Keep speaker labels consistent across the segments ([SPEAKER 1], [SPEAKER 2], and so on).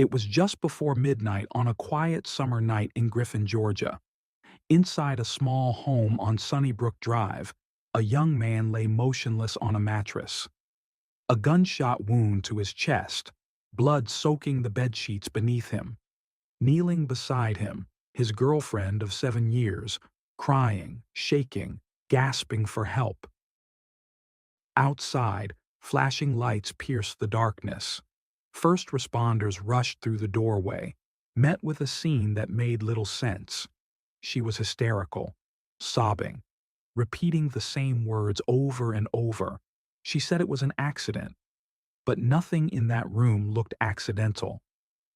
[SPEAKER 1] It was just before midnight on a quiet summer night in Griffin, Georgia. Inside a small home on Sunnybrook Drive, a young man lay motionless on a mattress. A gunshot wound to his chest, blood soaking the bedsheets beneath him. Kneeling beside him, his girlfriend of 7 years, crying, shaking, gasping for help. Outside, flashing lights pierced the darkness. First responders rushed through the doorway, met with a scene that made little sense. She was hysterical, sobbing, repeating the same words over and over. She said it was an accident, but nothing in that room looked accidental.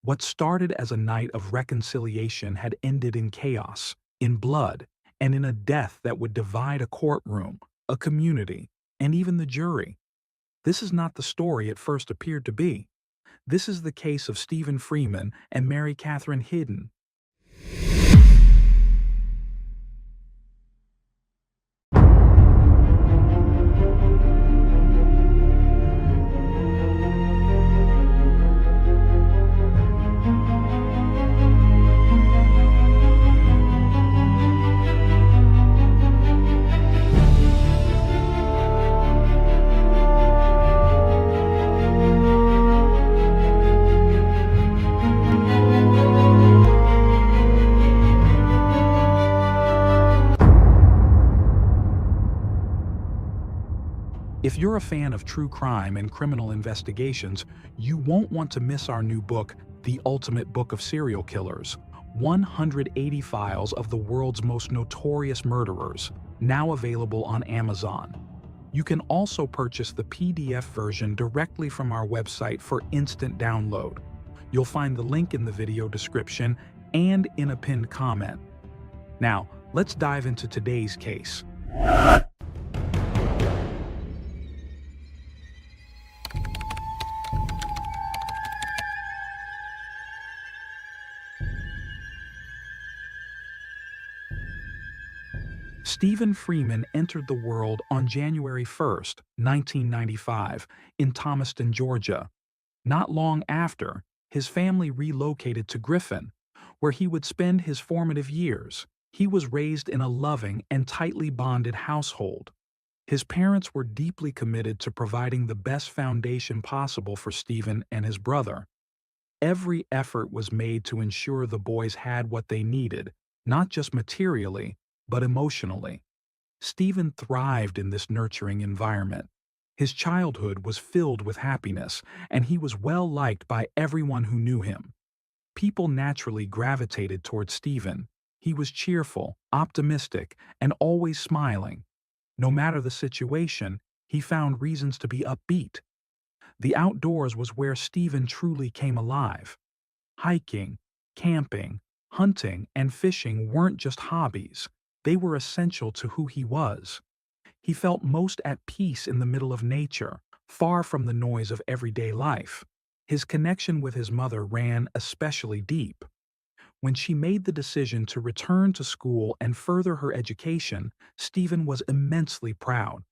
[SPEAKER 1] What started as a night of reconciliation had ended in chaos, in blood, and in a death that would divide a courtroom, a community, and even the jury. This is not the story it first appeared to be. This is the case of Stephen Freeman and Mary Catherine Hidden. If you're a fan of true crime and criminal investigations, you won't want to miss our new book, The Ultimate Book of Serial Killers: 180 Files of the World's Most Notorious Murderers, now available on Amazon. You can also purchase the PDF version directly from our website for instant download. You'll find the link in the video description and in a pinned comment. Now, let's dive into today's case. Stephen Freeman entered the world on January 1st, 1995, in Thomaston, Georgia. Not long after, his family relocated to Griffin, where he would spend his formative years. He was raised in a loving and tightly bonded household. His parents were deeply committed to providing the best foundation possible for Stephen and his brother. Every effort was made to ensure the boys had what they needed, not just materially, but emotionally. Stephen thrived in this nurturing environment. His childhood was filled with happiness, and he was well liked by everyone who knew him. People naturally gravitated toward Stephen. He was cheerful, optimistic, and always smiling. No matter the situation, he found reasons to be upbeat. The outdoors was where Stephen truly came alive. Hiking, camping, hunting, and fishing weren't just hobbies. They were essential to who he was. He felt most at peace in the middle of nature, far from the noise of everyday life. His connection with his mother ran especially deep. When she made the decision to return to school and further her education, Stephen was immensely proud.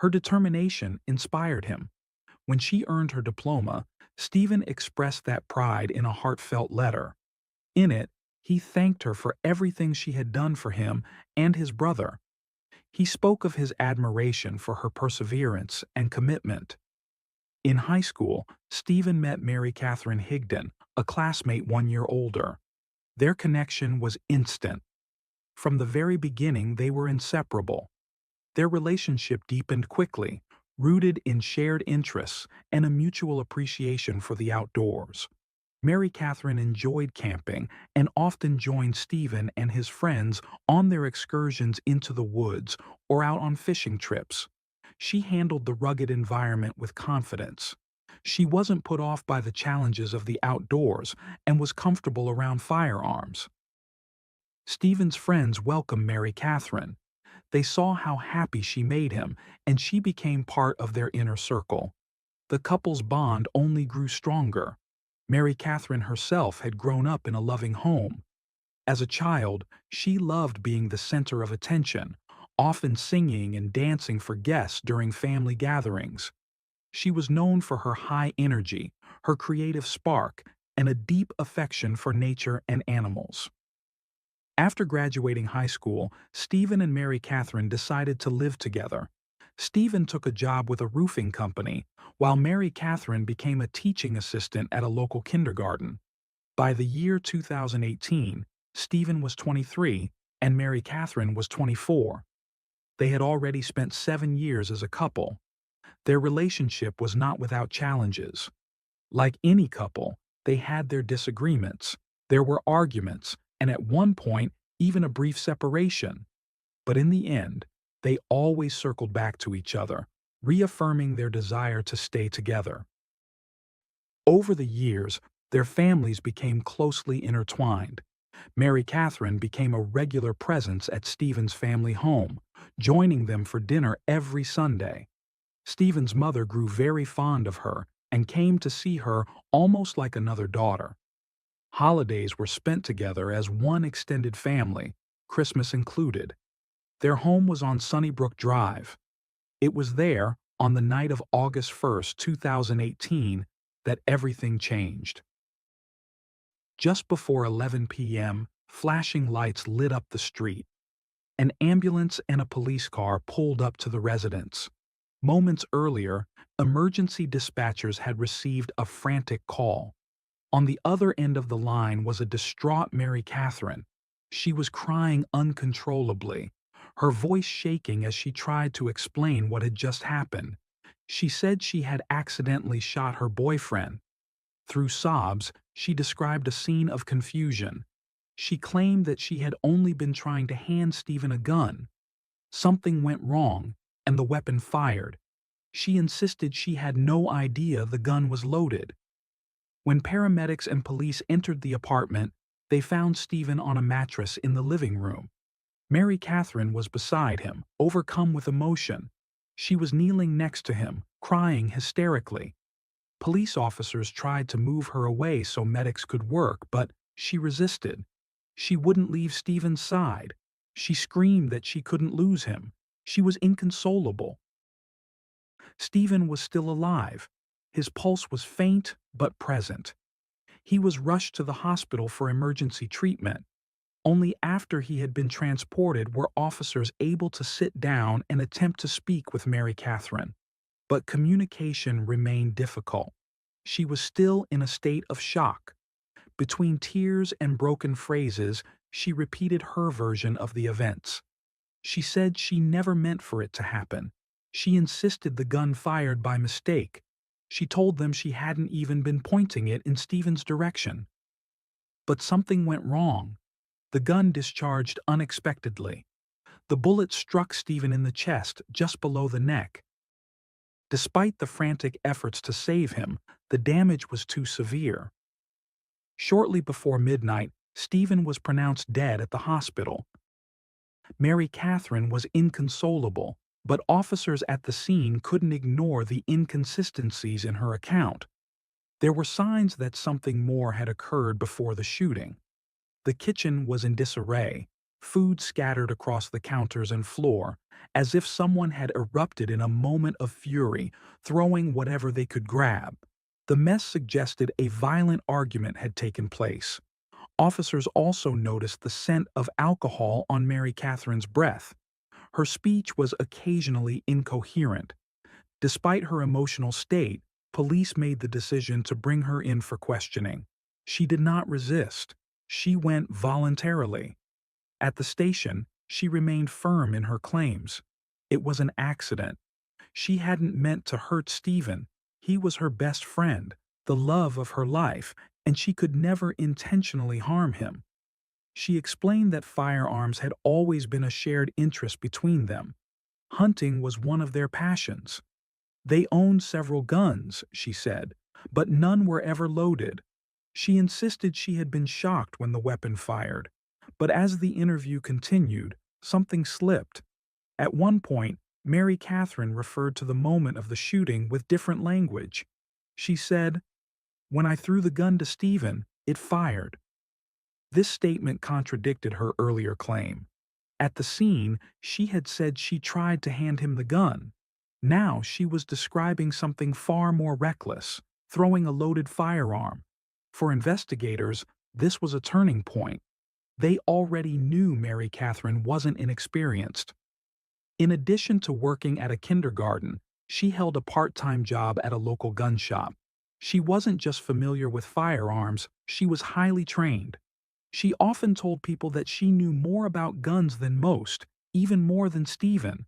[SPEAKER 1] Her determination inspired him. When she earned her diploma, Stephen expressed that pride in a heartfelt letter. In it, he thanked her for everything she had done for him and his brother. He spoke of his admiration for her perseverance and commitment. In high school, Stephen met Mary Catherine Higdon, a classmate 1 year older. Their connection was instant. From the very beginning, they were inseparable. Their relationship deepened quickly, rooted in shared interests and a mutual appreciation for the outdoors. Mary Catherine enjoyed camping and often joined Stephen and his friends on their excursions into the woods or out on fishing trips. She handled the rugged environment with confidence. She wasn't put off by the challenges of the outdoors and was comfortable around firearms. Stephen's friends welcomed Mary Catherine. They saw how happy she made him, and she became part of their inner circle. The couple's bond only grew stronger. Mary Catherine herself had grown up in a loving home. As a child, she loved being the center of attention, often singing and dancing for guests during family gatherings. She was known for her high energy, her creative spark, and a deep affection for nature and animals. After graduating high school, Stephen and Mary Catherine decided to live together. Stephen took a job with a roofing company, while Mary Catherine became a teaching assistant at a local kindergarten. By the year 2018, Stephen was 23 and Mary Catherine was 24. They had already spent 7 years as a couple. Their relationship was not without challenges. Like any couple, they had their disagreements. There were arguments, and at one point, even a brief separation. But in the end, they always circled back to each other, reaffirming their desire to stay together. Over the years, their families became closely intertwined. Mary Catherine became a regular presence at Stephen's family home, joining them for dinner every Sunday. Stephen's mother grew very fond of her and came to see her almost like another daughter. Holidays were spent together as one extended family, Christmas included. Their home was on Sunnybrook Drive. It was there, on the night of August 1st, 2018, that everything changed. Just before 11 p.m., flashing lights lit up the street. An ambulance and a police car pulled up to the residence. Moments earlier, emergency dispatchers had received a frantic call. On the other end of the line was a distraught Mary Catherine. She was crying uncontrollably, her voice shaking as she tried to explain what had just happened. She said she had accidentally shot her boyfriend. Through sobs, she described a scene of confusion. She claimed that she had only been trying to hand Stephen a gun. Something went wrong, and the weapon fired. She insisted she had no idea the gun was loaded. When paramedics and police entered the apartment, they found Stephen on a mattress in the living room. Mary Catherine was beside him, overcome with emotion. She was kneeling next to him, crying hysterically. Police officers tried to move her away so medics could work, but she resisted. She wouldn't leave Stephen's side. She screamed that she couldn't lose him. She was inconsolable. Stephen was still alive. His pulse was faint but present. He was rushed to the hospital for emergency treatment. Only after he had been transported were officers able to sit down and attempt to speak with Mary Catherine. But communication remained difficult. She was still in a state of shock. Between tears and broken phrases, she repeated her version of the events. She said she never meant for it to happen. She insisted the gun fired by mistake. She told them she hadn't even been pointing it in Stephen's direction. But something went wrong. The gun discharged unexpectedly. The bullet struck Stephen in the chest, just below the neck. Despite the frantic efforts to save him, the damage was too severe. Shortly before midnight, Stephen was pronounced dead at the hospital. Mary Catherine was inconsolable, but officers at the scene couldn't ignore the inconsistencies in her account. There were signs that something more had occurred before the shooting. The kitchen was in disarray, food scattered across the counters and floor, as if someone had erupted in a moment of fury, throwing whatever they could grab. The mess suggested a violent argument had taken place. Officers also noticed the scent of alcohol on Mary Catherine's breath. Her speech was occasionally incoherent. Despite her emotional state, police made the decision to bring her in for questioning. She did not resist. She went voluntarily. At the station, she remained firm in her claims. It was an accident. She hadn't meant to hurt Stephen. He was her best friend, the love of her life, and she could never intentionally harm him. She explained that firearms had always been a shared interest between them. Hunting was one of their passions. They owned several guns, she said, but none were ever loaded. She insisted she had been shocked when the weapon fired. But as the interview continued, something slipped. At one point, Mary Catherine referred to the moment of the shooting with different language. She said, "When I threw the gun to Stephen, it fired." This statement contradicted her earlier claim. At the scene, she had said she tried to hand him the gun. Now she was describing something far more reckless, throwing a loaded firearm. For investigators, this was a turning point. They already knew Mary Catherine wasn't inexperienced. In addition to working at a kindergarten, she held a part-time job at a local gun shop. She wasn't just familiar with firearms, she was highly trained. She often told people that she knew more about guns than most, even more than Stephen.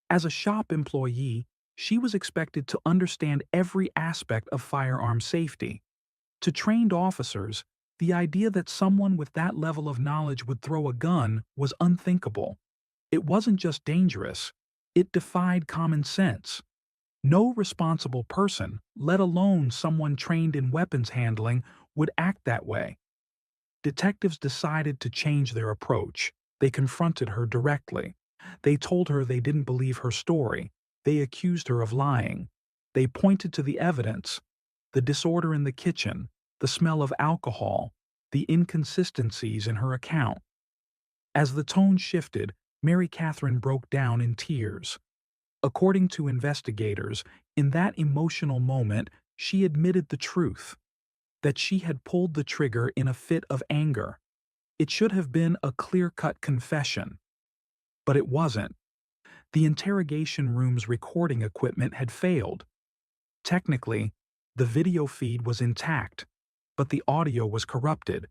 [SPEAKER 1] As a shop employee, she was expected to understand every aspect of firearm safety. To trained officers, the idea that someone with that level of knowledge would throw a gun was unthinkable. It wasn't just dangerous, it defied common sense. No responsible person, let alone someone trained in weapons handling, would act that way. Detectives decided to change their approach. They confronted her directly. They told her they didn't believe her story. They accused her of lying. They pointed to the evidence: the disorder in the kitchen, the smell of alcohol, the inconsistencies in her account. As the tone shifted, Mary Catherine broke down in tears. According to investigators, in that emotional moment, she admitted the truth: that she had pulled the trigger in a fit of anger. It should have been a clear-cut confession. But it wasn't. The interrogation room's recording equipment had failed. Technically, the video feed was intact, but the audio was corrupted.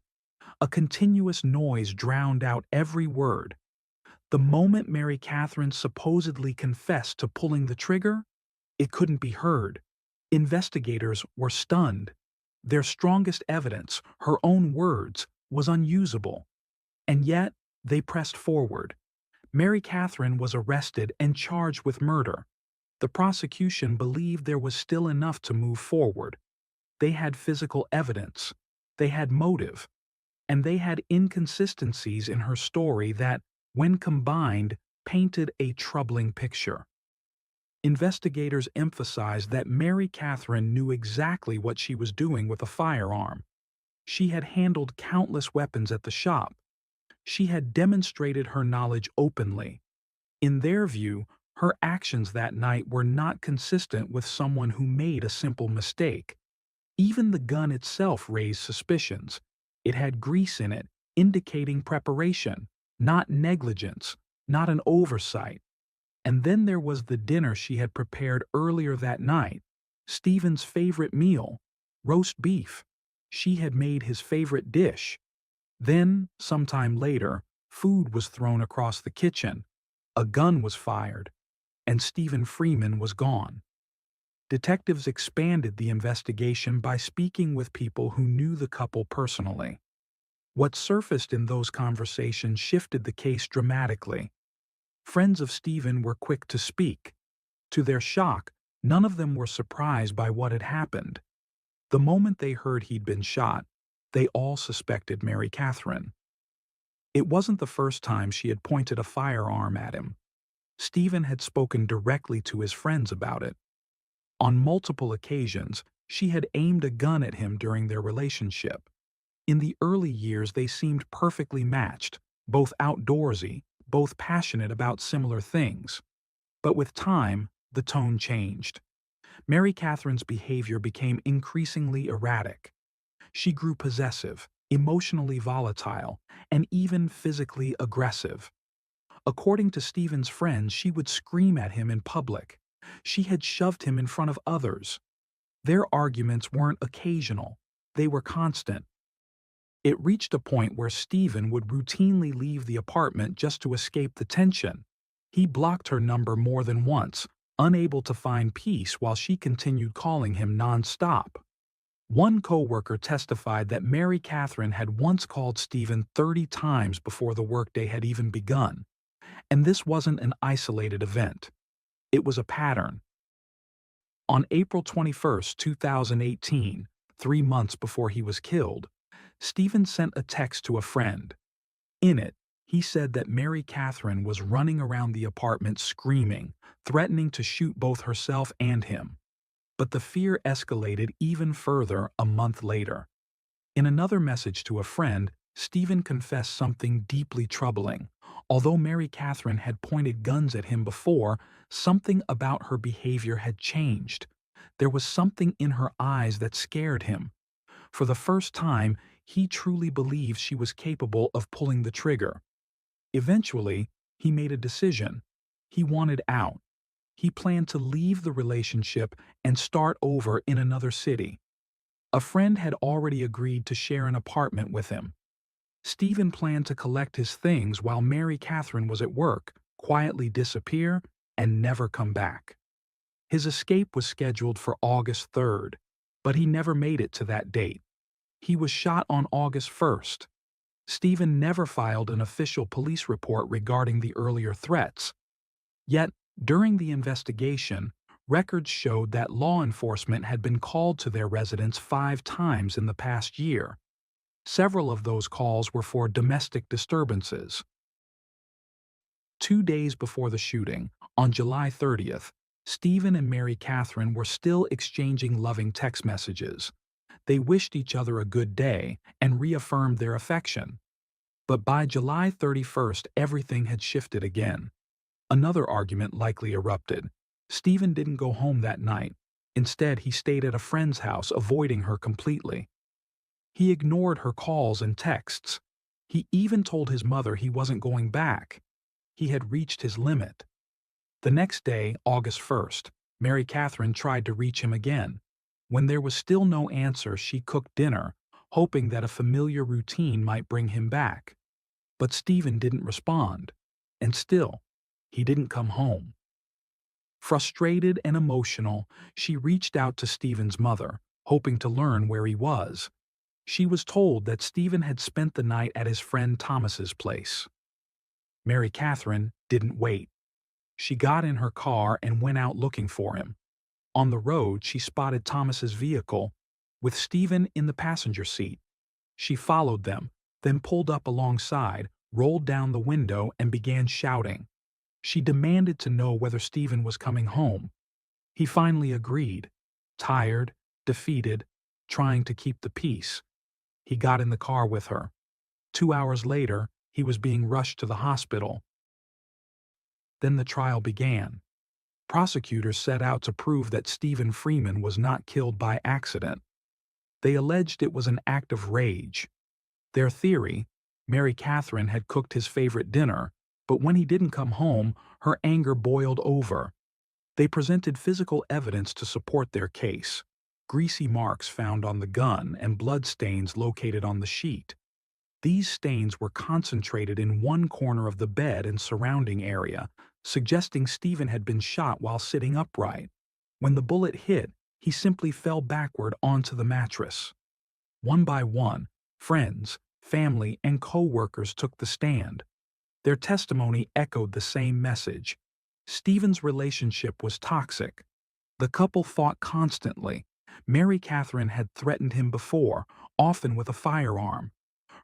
[SPEAKER 1] A continuous noise drowned out every word. The moment Mary Catherine supposedly confessed to pulling the trigger, it couldn't be heard. Investigators were stunned. Their strongest evidence, her own words, was unusable. And yet, they pressed forward. Mary Catherine was arrested and charged with murder. The prosecution believed there was still enough to move forward. They had physical evidence. They had motive. And they had inconsistencies in her story that, when combined, painted a troubling picture. Investigators emphasized that Mary Catherine knew exactly what she was doing with a firearm. She had handled countless weapons at the shop. She had demonstrated her knowledge openly. In their view, her actions that night were not consistent with someone who made a simple mistake. Even the gun itself raised suspicions. It had grease in it, indicating preparation, not negligence, not an oversight. And then there was the dinner she had prepared earlier that night, Stephen's favorite meal, roast beef. She had made his favorite dish. Then, sometime later, food was thrown across the kitchen, a gun was fired, and Stephen Freeman was gone. Detectives expanded the investigation by speaking with people who knew the couple personally. What surfaced in those conversations shifted the case dramatically. Friends of Stephen were quick to speak. To their shock, none of them were surprised by what had happened. The moment they heard he'd been shot, they all suspected Mary Catherine. It wasn't the first time she had pointed a firearm at him. Stephen had spoken directly to his friends about it. On multiple occasions, she had aimed a gun at him during their relationship. In the early years, they seemed perfectly matched, both outdoorsy, both passionate about similar things. But with time, the tone changed. Mary Catherine's behavior became increasingly erratic. She grew possessive, emotionally volatile, and even physically aggressive. According to Stephen's friends, she would scream at him in public. She had shoved him in front of others. Their arguments weren't occasional, they were constant. It reached a point where Stephen would routinely leave the apartment just to escape the tension. He blocked her number more than once, unable to find peace while she continued calling him nonstop. One co-worker testified that Mary Catherine had once called Stephen 30 times before the workday had even begun. And this wasn't an isolated event. It was a pattern. On April 21, 2018, 3 months before he was killed, Stephen sent a text to a friend. In it, he said that Mary Catherine was running around the apartment screaming, threatening to shoot both herself and him. But the fear escalated even further a month later. In another message to a friend, Stephen confessed something deeply troubling. Although Mary Catherine had pointed guns at him before, something about her behavior had changed. There was something in her eyes that scared him. For the first time, he truly believed she was capable of pulling the trigger. Eventually, he made a decision. He wanted out. He planned to leave the relationship and start over in another city. A friend had already agreed to share an apartment with him. Stephen planned to collect his things while Mary Catherine was at work, quietly disappear, and never come back. His escape was scheduled for August 3rd, but he never made it to that date. He was shot on August 1st. Stephen never filed an official police report regarding the earlier threats. Yet, during the investigation, records showed that law enforcement had been called to their residence 5 times in the past year. Several of those calls were for domestic disturbances. 2 days before the shooting, on July 30th, Stephen and Mary Catherine were still exchanging loving text messages. They wished each other a good day and reaffirmed their affection. But by July 31st, everything had shifted again. Another argument likely erupted. Stephen didn't go home that night. Instead, he stayed at a friend's house, avoiding her completely. He ignored her calls and texts. He even told his mother he wasn't going back. He had reached his limit. The next day, August 1st, Mary Catherine tried to reach him again. When there was still no answer, she cooked dinner, hoping that a familiar routine might bring him back. But Stephen didn't respond. And still, he didn't come home. Frustrated and emotional, she reached out to Stephen's mother, hoping to learn where he was. She was told that Stephen had spent the night at his friend Thomas's place. Mary Catherine didn't wait. She got in her car and went out looking for him. On the road, she spotted Thomas's vehicle, with Stephen in the passenger seat. She followed them, then pulled up alongside, rolled down the window, and began shouting. She demanded to know whether Stephen was coming home. He finally agreed. Tired, defeated, trying to keep the peace. He got in the car with her. 2 hours later, he was being rushed to the hospital. Then the trial began. Prosecutors set out to prove that Stephen Freeman was not killed by accident. They alleged it was an act of rage. Their theory: Mary Catherine had cooked his favorite dinner, but when he didn't come home, her anger boiled over. They presented physical evidence to support their case: greasy marks found on the gun and blood stains located on the sheet. These stains were concentrated in one corner of the bed and surrounding area, suggesting Stephen had been shot while sitting upright. When the bullet hit, he simply fell backward onto the mattress. One by one, friends, family, and co-workers took the stand. Their testimony echoed the same message. Stephen's relationship was toxic. The couple fought constantly. Mary Catherine had threatened him before, often with a firearm.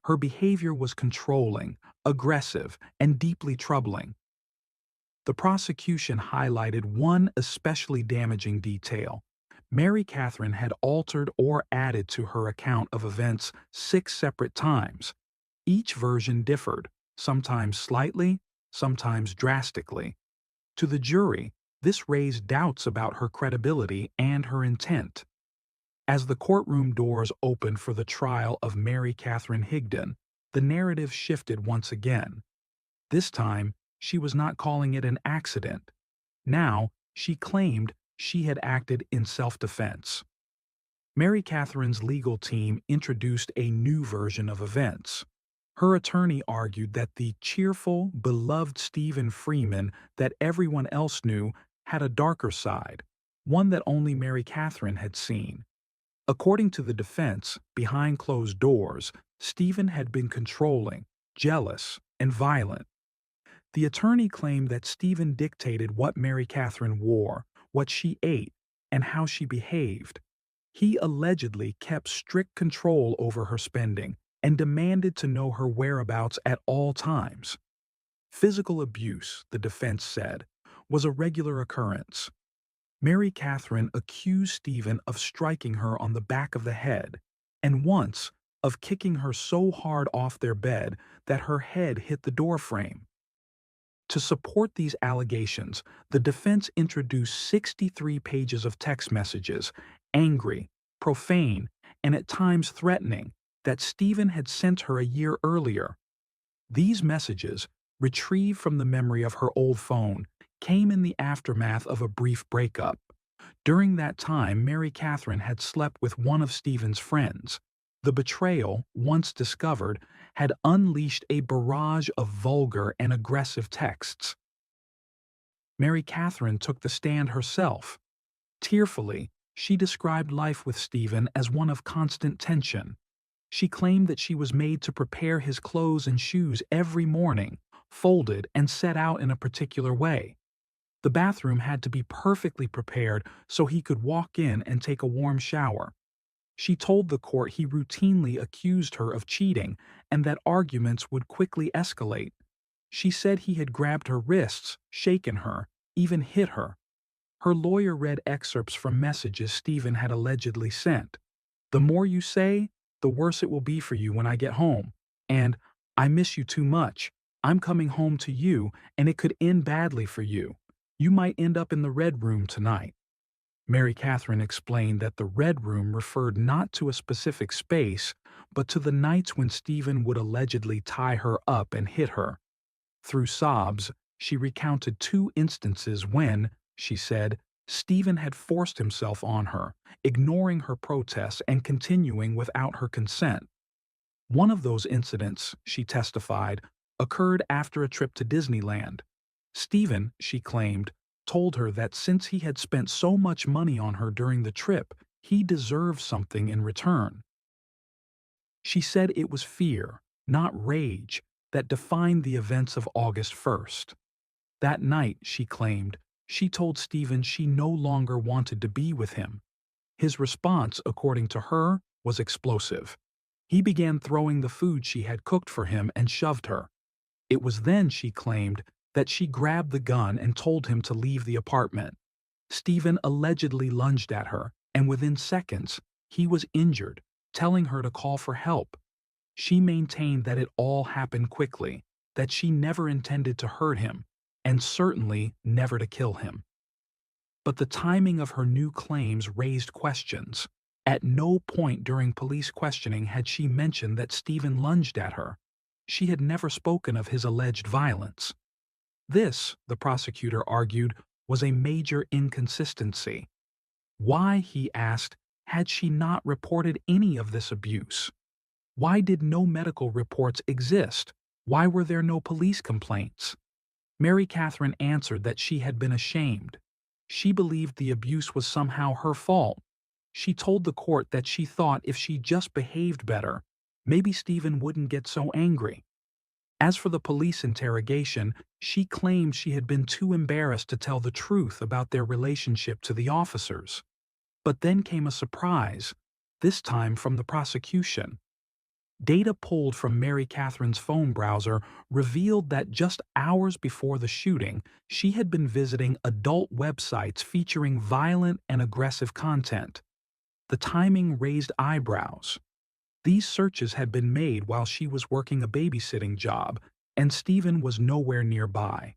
[SPEAKER 1] Her behavior was controlling, aggressive, and deeply troubling. The prosecution highlighted one especially damaging detail. Mary Catherine had altered or added to her account of events 6 separate times. Each version differed, sometimes slightly, sometimes drastically. To the jury, this raised doubts about her credibility and her intent. As the courtroom doors opened for the trial of Mary Catherine Higdon, the narrative shifted once again. This time, she was not calling it an accident. Now, she claimed she had acted in self-defense. Mary Catherine's legal team introduced a new version of events. Her attorney argued that the cheerful, beloved Stephen Freeman that everyone else knew had a darker side, one that only Mary Catherine had seen. According to the defense, behind closed doors, Stephen had been controlling, jealous, and violent. The attorney claimed that Stephen dictated what Mary Catherine wore, what she ate, and how she behaved. He allegedly kept strict control over her spending and demanded to know her whereabouts at all times. Physical abuse, the defense said, was a regular occurrence. Mary Catherine accused Stephen of striking her on the back of the head, and once of kicking her so hard off their bed that her head hit the doorframe. To support these allegations, the defense introduced 63 pages of text messages, angry, profane, and at times threatening that Stephen had sent her a year earlier. These messages, retrieved from the memory of her old phone, came in the aftermath of a brief breakup. During that time, Mary Catherine had slept with one of Stephen's friends. The betrayal, once discovered, had unleashed a barrage of vulgar and aggressive texts. Mary Catherine took the stand herself. Tearfully, she described life with Stephen as one of constant tension. She claimed that she was made to prepare his clothes and shoes every morning, folded and set out in a particular way. The bathroom had to be perfectly prepared so he could walk in and take a warm shower. She told the court he routinely accused her of cheating and that arguments would quickly escalate. She said he had grabbed her wrists, shaken her, even hit her. Her lawyer read excerpts from messages Stephen had allegedly sent. "The more you say, the worse it will be for you when I get home." And, "I miss you too much. I'm coming home to you, and it could end badly for you. You might end up in the Red Room tonight." Mary Catherine explained that the Red Room referred not to a specific space, but to the nights when Stephen would allegedly tie her up and hit her. Through sobs, she recounted 2 instances when, she said, Stephen had forced himself on her, ignoring her protests and continuing without her consent. One of those incidents, she testified, occurred after a trip to Disneyland. Stephen, she claimed, told her that since he had spent so much money on her during the trip, he deserved something in return. She said it was fear, not rage, that defined the events of August 1st. That night, she claimed, she told Stephen she no longer wanted to be with him. His response, according to her, was explosive. He began throwing the food she had cooked for him and shoved her. It was then, she claimed, that she grabbed the gun and told him to leave the apartment. Stephen allegedly lunged at her, and within seconds, he was injured, telling her to call for help. She maintained that it all happened quickly, that she never intended to hurt him, and certainly never to kill him. But the timing of her new claims raised questions. At no point during police questioning had she mentioned that Stephen lunged at her. She had never spoken of his alleged violence. This, the prosecutor argued, was a major inconsistency. Why, he asked, had she not reported any of this abuse? Why did no medical reports exist? Why were there no police complaints? Mary Catherine answered that she had been ashamed. She believed the abuse was somehow her fault. She told the court that she thought if she just behaved better, maybe Stephen wouldn't get so angry. As for the police interrogation, she claimed she had been too embarrassed to tell the truth about their relationship to the officers. But then came a surprise, this time from the prosecution. Data pulled from Mary Catherine's phone browser revealed that just hours before the shooting, she had been visiting adult websites featuring violent and aggressive content. The timing raised eyebrows. These searches had been made while she was working a babysitting job, and Stephen was nowhere nearby.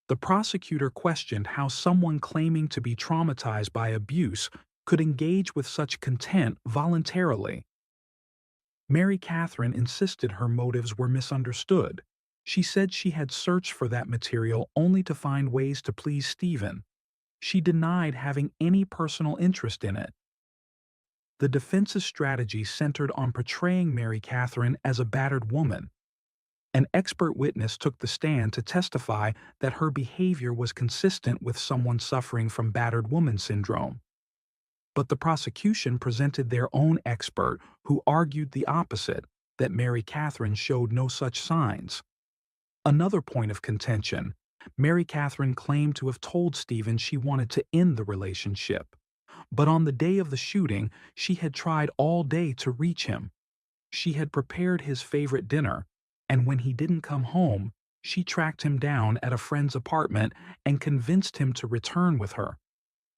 [SPEAKER 1] The prosecutor questioned how someone claiming to be traumatized by abuse could engage with such content voluntarily. Mary Catherine insisted her motives were misunderstood. She said she had searched for that material only to find ways to please Stephen. She denied having any personal interest in it. The defense's strategy centered on portraying Mary Catherine as a battered woman. An expert witness took the stand to testify that her behavior was consistent with someone suffering from battered woman syndrome. But the prosecution presented their own expert who argued the opposite, that Mary Catherine showed no such signs. Another point of contention, Mary Catherine claimed to have told Stephen she wanted to end the relationship. But on the day of the shooting, she had tried all day to reach him. She had prepared his favorite dinner, and when he didn't come home, she tracked him down at a friend's apartment and convinced him to return with her.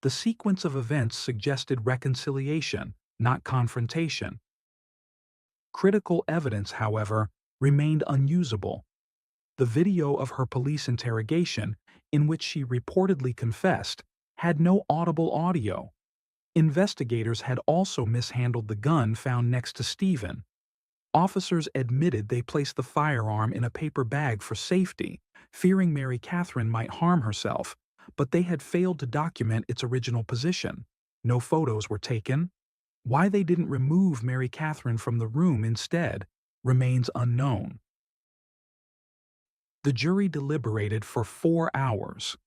[SPEAKER 1] The sequence of events suggested reconciliation, not confrontation. Critical evidence, however, remained unusable. The video of her police interrogation, in which she reportedly confessed, had no audible audio. Investigators had also mishandled the gun found next to Stephen. Officers admitted they placed the firearm in a paper bag for safety, fearing Mary Catherine might harm herself, but they had failed to document its original position. No photos were taken. Why they didn't remove Mary Catherine from the room instead remains unknown. The jury deliberated for 4 hours.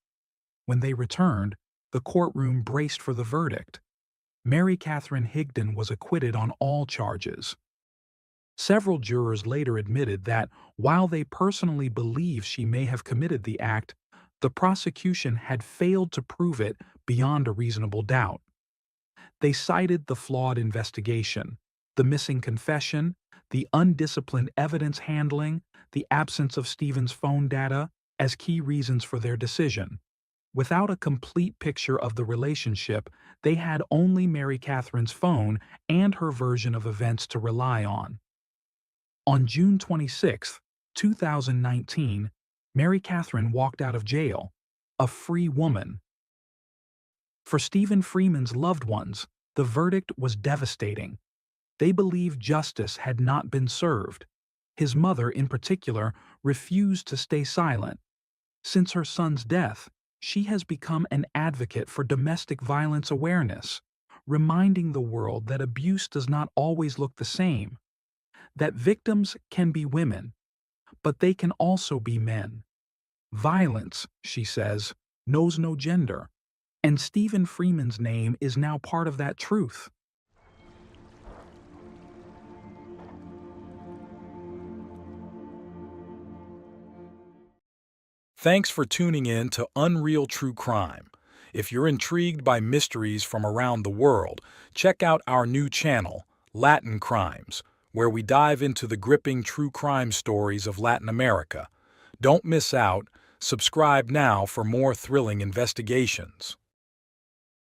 [SPEAKER 1] When they returned, the courtroom braced for the verdict. Mary Catherine Higdon was acquitted on all charges. Several jurors later admitted that, while they personally believe she may have committed the act, the prosecution had failed to prove it beyond a reasonable doubt. They cited the flawed investigation, the missing confession, the undisciplined evidence handling, the absence of Stephen's phone data as key reasons for their decision. Without a complete picture of the relationship, they had only Mary Catherine's phone and her version of events to rely on. On June 26, 2019, Mary Catherine walked out of jail, a free woman. For Stephen Freeman's loved ones, the verdict was devastating. They believed justice had not been served. His mother, in particular, refused to stay silent. Since her son's death, she has become an advocate for domestic violence awareness, reminding the world that abuse does not always look the same, that victims can be women, but they can also be men. Violence, she says, knows no gender, and Stephen Freeman's name is now part of that truth. Thanks for tuning in to Unreal True Crime. If you're intrigued by mysteries from around the world, check out our new channel, Latin Crimes, where we dive into the gripping true crime stories of Latin America. Don't miss out. Subscribe now for more thrilling investigations.